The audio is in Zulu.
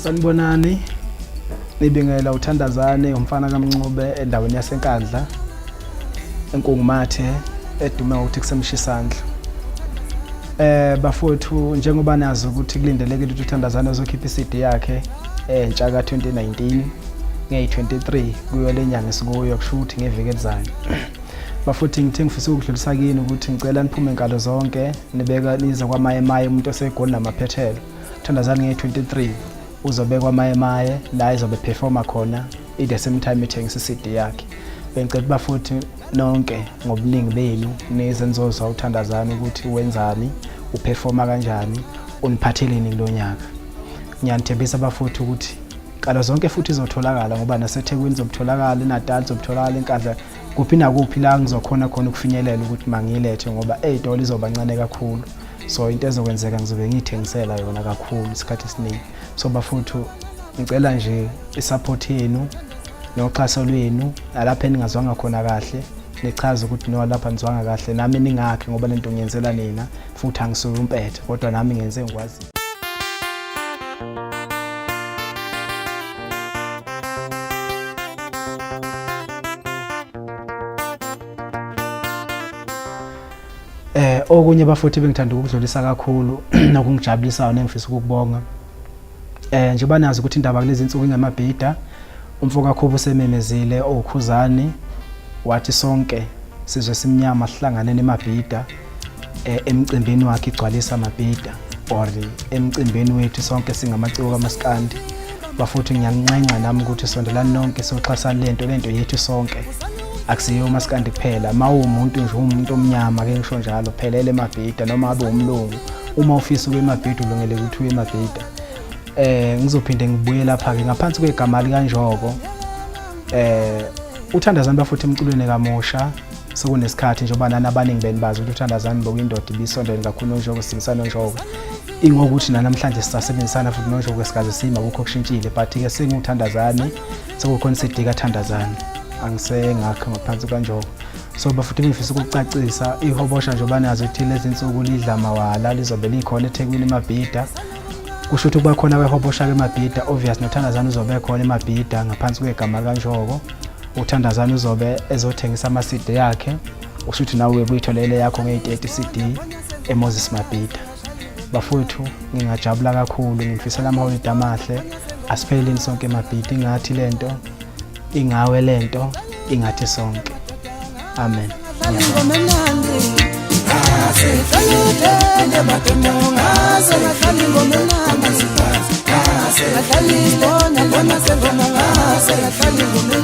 Sanibonani. Nibingela uThandazani umfana kaMncube endaweni yaseNkandla eNkungumathe edume ukuthi kusemshisandla. Bafowethu njengoba nazi ukuthi kulindelekile ukuthi uThandazani uzokhipha iCD yakhe entsha ka 2019 nge-23 kuyo lenyanga esikuyo kusho ukuthi ngeviki elizayo. Bafowethu ngithe ngifisa ukudlulisa kini ukuthi ngicela niphume inkalo zonke nibeka niza kwamayemaye umuntu osegoli namaphethelo. uThandazani nge-23 uzobekwa mayemaye la izobe performa khona the same time ethengisa iCD yakhe. Bengicela bafowethu nonke ngobuningi benu nezenzozo uThandazani ukuthi wenzani uperforma kanjani uniphatheleni kulonyaka. Ngiyanithembisa bafowethu ukuthi kala zonke futhi izotholakala ngoba naseThekwini izotholakala, eNatal izotholakala, eNkandla kuphi nakuphi la ngizokhona khona ukufinyelela ukuthi mangilethe ngoba ey'tolo izoba ncane kakhulu. So into ezokwenzeka ngizobe ngithengisela yona kakhulu isikhathi esiningi. So bafowethu ngicela nje isupport yenu noxhaso lwenu lapha eningazwanga khona kahle nichaze ukuthi no lapha nizwanga kahle nami ningakhe ngoba lento ngiyenzela nina futhi angisuke umpethe kodwa nami ngenze ngikwazi. Okunye bafowethu bengithanda ukudlulisa kakhulu nokungijabulisayo nengifisa ukukubonga. Njengoba nazi ukuthi indaba kulezi insuku ingamabhida umfoka Khubu usememezile okhuzani wathi sonke sizwe simnyama sihlanganene emabhida emcimbini wakhe igcwalisa amabhida or emcimbini wethu sonke singamaciko kaMaskandi. Bafowethu ngiyanqenqa nami ukuthi sondelani nonke soxhasana lento yethu sonke. Akusiyo uMaskandi kuphela umuntu nje umuntu omnyama ke ngisho njalo phelele emabhida noma abe umlungu uma ufisa ukuya emabhida ulungele ukuthi uye emabhida. Ngizophinde ngibuye lapha ke ngaphansi kwegama likaNjoko. uThandazani bafuthe emculweni kaMosha sokunesikhathi njengoba nana abaningi benibazi ukuthi uThandazani bokuyindoda ibisondweni kakhulu noNjoko singisana noNjoko. Ingokuthi namhlanje sisasebenzisana futhi noNjoko esikaze sima ukho kushintshile but ke senguThandazani sekukhona iCD kaThandazani angisengakho ngaphansi kaNjoko. So bafuthe ngifisa ukucacisa ihobosha njengoba nazi ukuthi lezi insuku lidla mawala lizobe likhona eThekwini emabhida. Kusho ukuthi kuba khona kwehobosha ke emabhida obvious noThandazani uzobe khona emabhida ngaphansi kwegama kaNjoko. uThandazani uzobe ezothengisa ama-CD yakhe usho ukuthi nawe uyitholele yakho nge-30 CD eMoses Mabhida. Bafowethu ngingajabula kakhulu ngifisela amaholiday amahle asipheleni sonke emabhida ingathi lento ingawe lento ingathi sonke. Amen. Yeah.